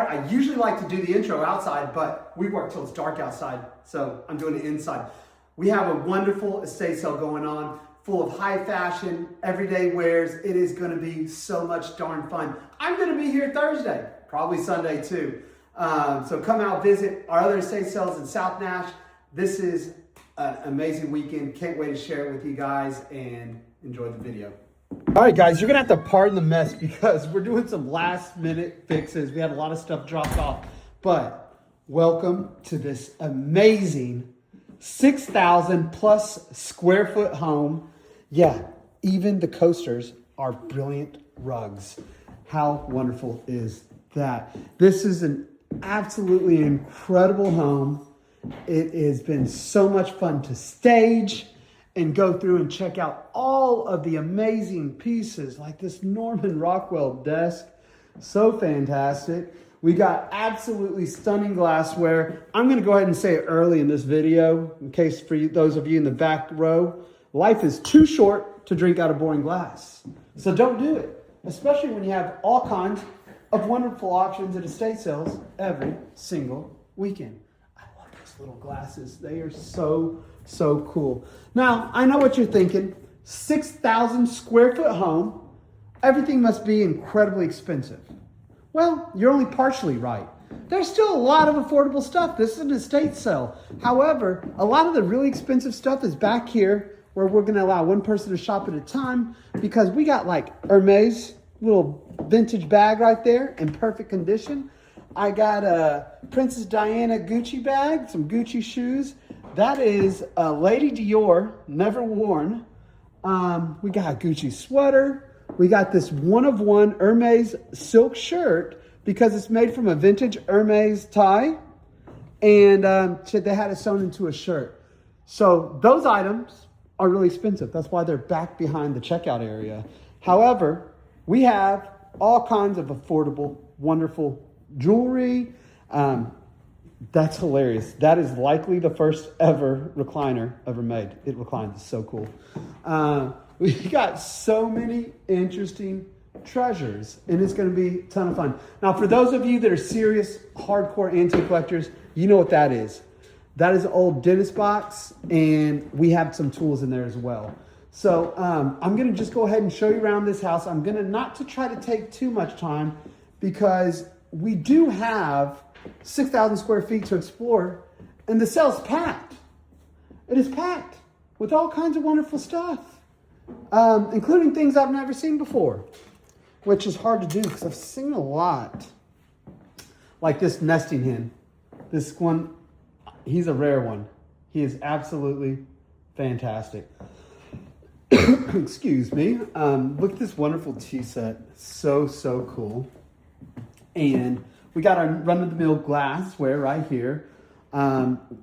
I usually like to do the intro outside, but we work till it's dark outside, so I'm doing it inside. We have a wonderful estate sale going on, full of high fashion, everyday wears. It is going to be so much darn fun. I'm going to be here Thursday, probably Sunday too. So come out, visit our other estate sales in South Nash. This is an amazing weekend. Can't wait to share it with you guys and enjoy the video. All right, guys, you're going to have to pardon the mess because we're doing some last minute fixes. We had a lot of stuff dropped off, but welcome to this amazing 6,000 plus square foot home. Yeah, even the coasters are brilliant rugs. How wonderful is that? This is an absolutely incredible home. It has been so much fun to stage and go through and check out all of the amazing pieces like this Norman Rockwell desk. So fantastic. We got absolutely stunning glassware. I'm gonna go ahead and say it early in this video, in case for you, those of you in the back row, life is too short to drink out of boring glass. So don't do it, especially when you have all kinds of wonderful options at estate sales every single weekend. I love those little glasses. They are so cool. Now, I know what you're thinking. 6,000 square foot home. Everything must be incredibly expensive. Well, you're only partially right. There's still a lot of affordable stuff. This is an estate sale. However, a lot of the really expensive stuff is back here where we're going to allow one person to shop at a time because we got like Hermes little vintage bag right there in perfect condition. I got a Princess Diana Gucci bag, some Gucci shoes. That is a Lady Dior, never worn. We got a Gucci sweater. We got this one-of-one Hermes silk shirt because it's made from a vintage Hermes tie. And they had it sewn into a shirt. So those items are really expensive. That's why they're back behind the checkout area. However, we have all kinds of affordable, wonderful jewelry. That's hilarious. That is likely the first ever recliner ever made. It reclines. It's so cool. We got so many interesting treasures, and it's going to be a ton of fun. Now, for those of you that are serious, hardcore antique collectors, you know what that is. That is an old dentist box, and we have some tools in there as well. So I'm going to just go ahead and show you around this house. I'm going to not to try to take too much time because we do have 6,000 square feet to explore, and the sale's packed. It is packed with all kinds of wonderful stuff, including things I've never seen before, which is hard to do because I've seen a lot. Like this nesting hen. This one, he's a rare one. He is absolutely fantastic. Excuse me. Look at this wonderful tea set. So cool. And we got our run-of-the-mill glassware right here.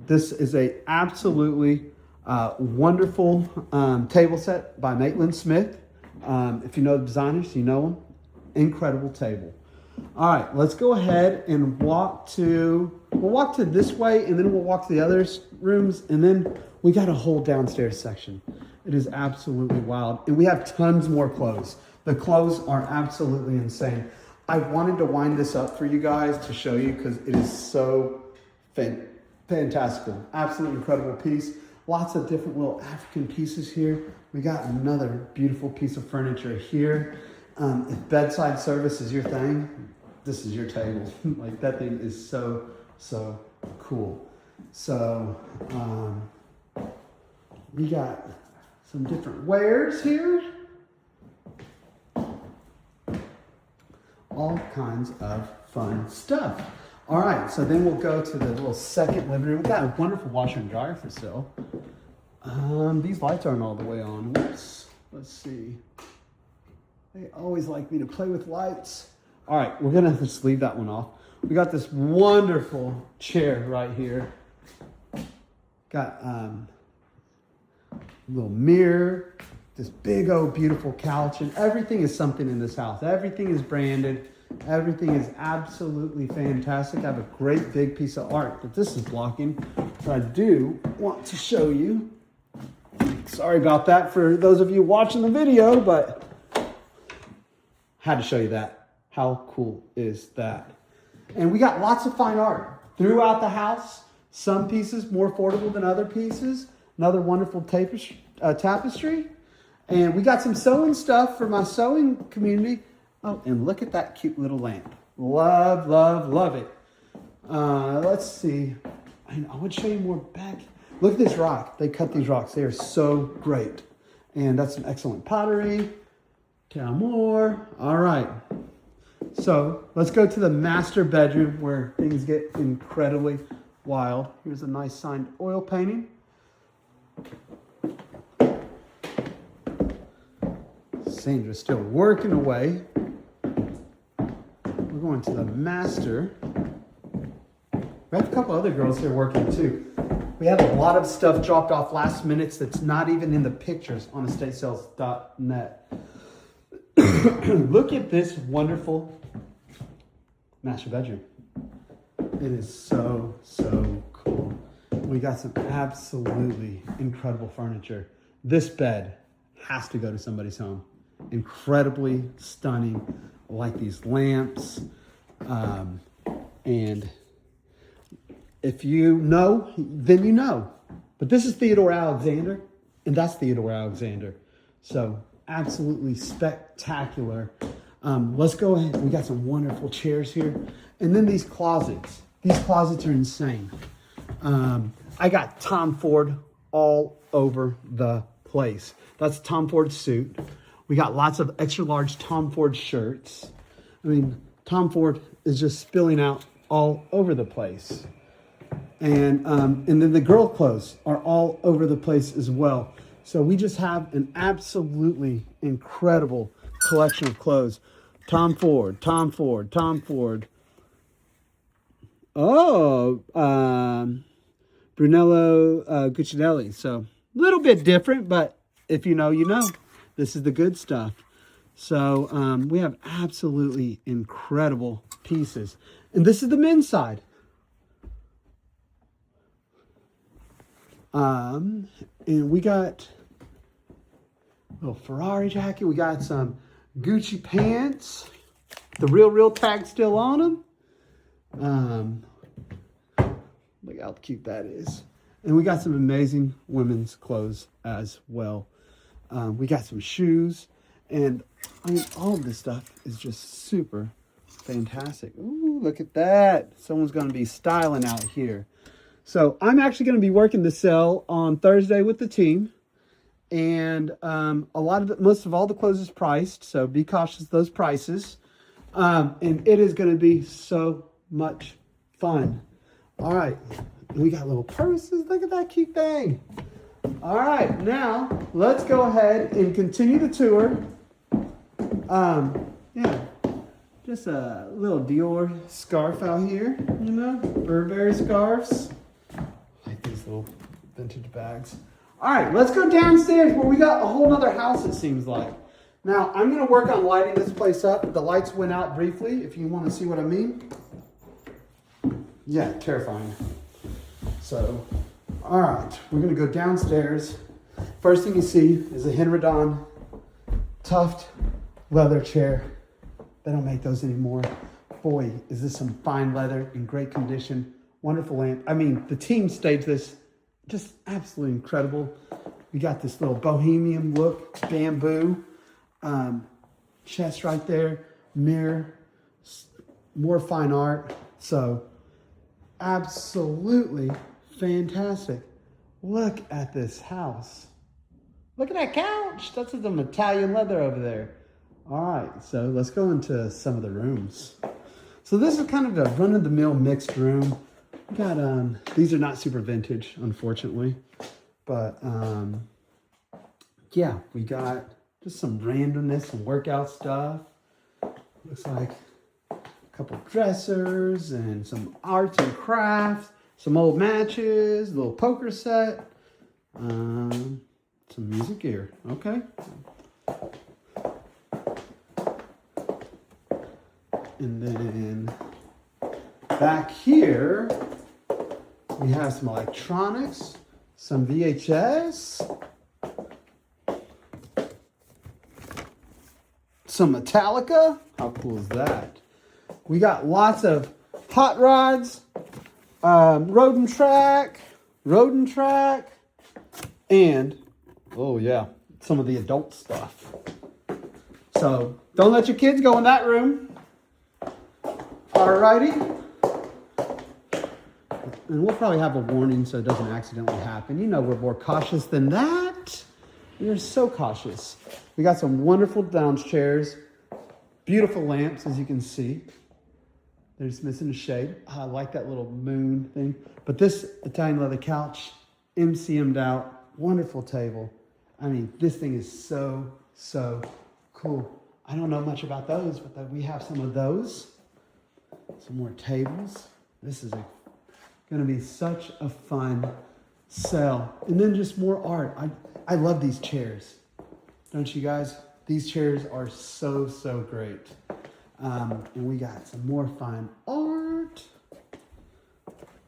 This is a absolutely wonderful table set by Maitland Smith. If you know the designers, you know them. Incredible table. All right, let's go ahead and we'll walk to this way, and then we'll walk to the other rooms, and then we got a whole downstairs section. It is absolutely wild, and we have tons more clothes. The clothes are absolutely insane. I wanted to wind this up for you guys to show you because it is so fantastical. Absolutely incredible piece. Lots of different little African pieces here. We got another beautiful piece of furniture here. If bedside service is your thing, this is your table. Like that thing is so cool. So we got some different wares here. All kinds of fun stuff. All right, so then we'll go to the little second living room. We've got a wonderful washer and dryer for sale. These lights aren't all the way on. Whoops. Let's see. They always like me to play with lights. All right, we're gonna just leave that one off. We got this wonderful chair right here. Got a little mirror, this big old beautiful couch, and everything is something in this house. Everything is branded. Everything is absolutely fantastic. I have a great big piece of art that this is blocking, but I do want to show you. Sorry about that for those of you watching the video, but had to show you that. How cool is that? And we got lots of fine art throughout the house. Some pieces more affordable than other pieces. Another wonderful tapestry. And we got some sewing stuff for my sewing community. Oh, and look at that cute little lamp. Love, love, love it. Let's see. I want to show you more back. Look at this rock. They cut these rocks. They are so great. And that's some excellent pottery. Tell more. All right. So let's go to the master bedroom where things get incredibly wild. Here's a nice signed oil painting. Sandra's still working away. We're going to the master. We have a couple other girls here working too. We have a lot of stuff dropped off last minute that's not even in the pictures on estatesales.net. Look at this wonderful master bedroom. It is so, so cool. We got some absolutely incredible furniture. This bed has to go to somebody's home. Incredibly stunning. I like these lamps. And if you know, then you know. But this is Theodore Alexander, and that's Theodore Alexander. So absolutely spectacular. Let's go ahead. We got some wonderful chairs here. And then these closets. These closets are insane. I got Tom Ford all over the place. That's a Tom Ford suit. We got lots of extra large Tom Ford shirts. I mean, Tom Ford is just spilling out all over the place. And then the girl clothes are all over the place as well. So we just have an absolutely incredible collection of clothes. Tom Ford, Tom Ford, Tom Ford. Oh, Brunello Cucinelli. So a little bit different, but if you know, you know. This is the good stuff. So we have absolutely incredible pieces. And this is the men's side. And we got a little Ferrari jacket. We got some Gucci pants. The real tag still on them. Look how cute that is. And we got some amazing women's clothes as well. We got some shoes. And I mean, all of this stuff is just super fantastic. Ooh, look at that. Someone's going to be styling out here. So I'm actually going to be working the sale on Thursday with the team. And most of all the clothes is priced. So be cautious of those prices. And it is going to be so much fun. All right. We got little purses. Look at that cute thing. All right. Now let's go ahead and continue the tour. Yeah. Just a little Dior scarf out here, you know, Burberry scarves. I like these little vintage bags. All right, let's go downstairs where we got a whole nother house, it seems like. Now, I'm going to work on lighting this place up. The lights went out briefly, if you want to see what I mean. Yeah, terrifying. So, all right, we're going to go downstairs. First thing you see is a Henredon Tuft leather chair. They don't make those anymore. Boy, is this some fine leather in great condition. Wonderful lamp. I mean, the team staged this just absolutely incredible. We got this little bohemian look, bamboo, chest right there, mirror, more fine art. So absolutely fantastic. Look at this house. Look at that couch. That's some Italian leather over there. All right, so let's go into some of the rooms. So this is kind of a run-of-the-mill mixed room. We got, these are not super vintage, unfortunately. But, yeah, we got just some randomness, some workout stuff. Looks like a couple dressers and some arts and crafts, some old matches, a little poker set, some music gear. Okay. And then back here, we have some electronics, some VHS, some Metallica. How cool is that? We got lots of hot rods, rodent track, and, oh yeah, some of the adult stuff. So don't let your kids go in that room. Alrighty. And we'll probably have a warning so it doesn't accidentally happen. You know we're more cautious than that. We're so cautious. We got some wonderful lounge chairs. Beautiful lamps, as you can see. They're just missing a shade. I like that little moon thing. But this Italian leather couch, MCM'd out. Wonderful table. I mean, this thing is so, so cool. I don't know much about those, but we have some of those. Some more tables. This is going to be such a fun sale. And then just more art. I love these chairs. Don't you guys? These chairs are so, so great. And we got some more fine art.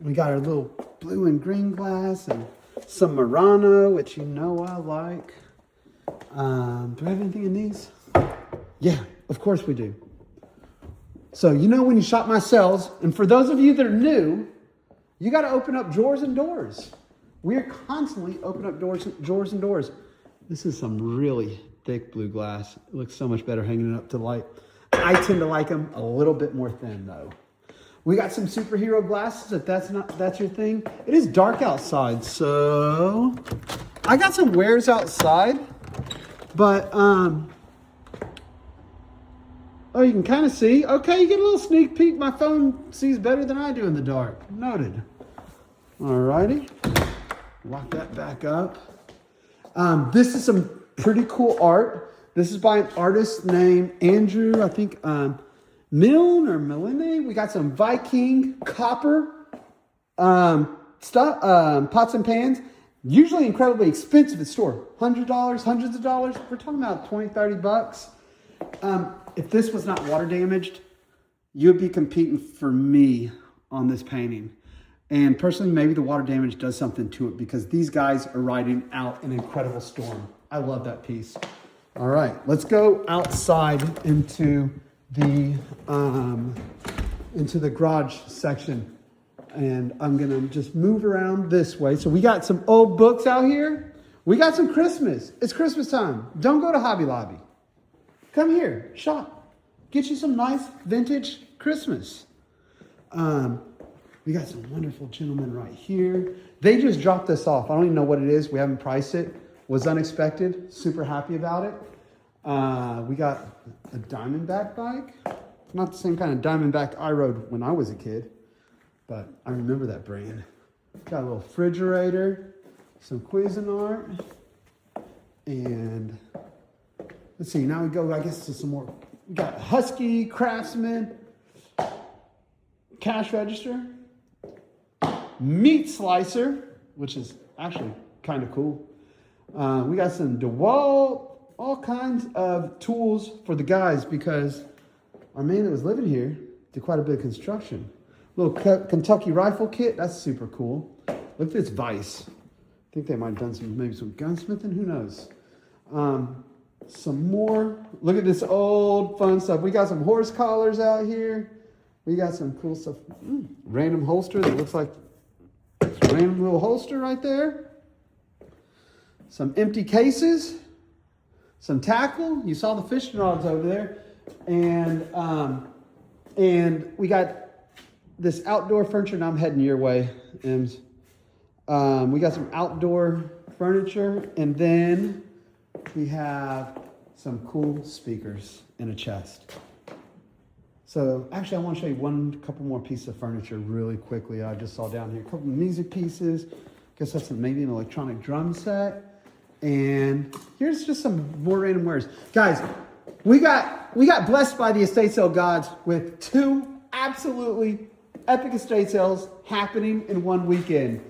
We got our little blue and green glass and some Murano, which you know I like. Do I have anything in these? Yeah, of course we do. So, you know when you shop my sales, and for those of you that are new, you got to open up drawers and doors. We are constantly opening up drawers and doors. This is some really thick blue glass. It looks so much better hanging it up to light. I tend to like them a little bit more thin though. We got some superhero glasses if that's your thing. It is dark outside, so I got some wares outside, but oh, you can kind of see. Okay, you get a little sneak peek. My phone sees better than I do in the dark. Noted. Alrighty. Lock that back up. This is some pretty cool art. This is by an artist named Andrew, I think, Milne or Milne. We got some Viking copper stuff, pots and pans. Usually incredibly expensive at store. $100, hundreds of dollars. We're talking about 20, 30 bucks. If this was not water damaged, you would be competing for me on this painting. And personally, maybe the water damage does something to it because these guys are riding out an incredible storm. I love that piece. All right, let's go outside into the garage section. And I'm gonna just move around this way. So we got some old books out here. We got some Christmas. It's Christmas time. Don't go to Hobby Lobby. Come here, shop. Get you some nice vintage Christmas. We got some wonderful gentlemen right here. They just dropped this off. I don't even know what it is. We haven't priced it. Was unexpected. Super happy about it. We got a Diamondback bike. Not the same kind of Diamondback I rode when I was a kid, but I remember that brand. Got a little refrigerator, some Cuisinart, and let's see, now we go, I guess, to some more. We got Husky, Craftsman, cash register, meat slicer, which is actually kind of cool. We got some DeWalt, all kinds of tools for the guys because our man that was living here did quite a bit of construction. Little Kentucky rifle kit, that's super cool. Look at this vise. I think they might have done maybe some gunsmithing, who knows. Some more, look at this old fun stuff. We got some horse collars out here. We got some cool stuff. Random holster that looks like a random little holster right there. Some empty cases. Some tackle. You saw the fishing rods over there. And we got this outdoor furniture. Now I'm heading your way, Ems. We got some outdoor furniture. And then we have some cool speakers in a chest. So actually I want to show you couple more pieces of furniture really quickly. I just saw down here a couple of music pieces. Guess that's maybe an electronic drum set. And here's just some more random wares. Guys, we got blessed by the estate sale gods with 2 absolutely epic estate sales happening in one weekend.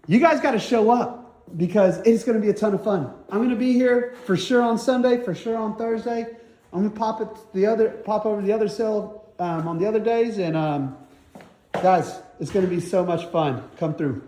You guys got to show up because it's going to be a ton of fun. I'm going to be here for sure on Sunday, for sure on Thursday. I'm going to pop over the other sale on the other days. And guys, it's going to be so much fun. Come through.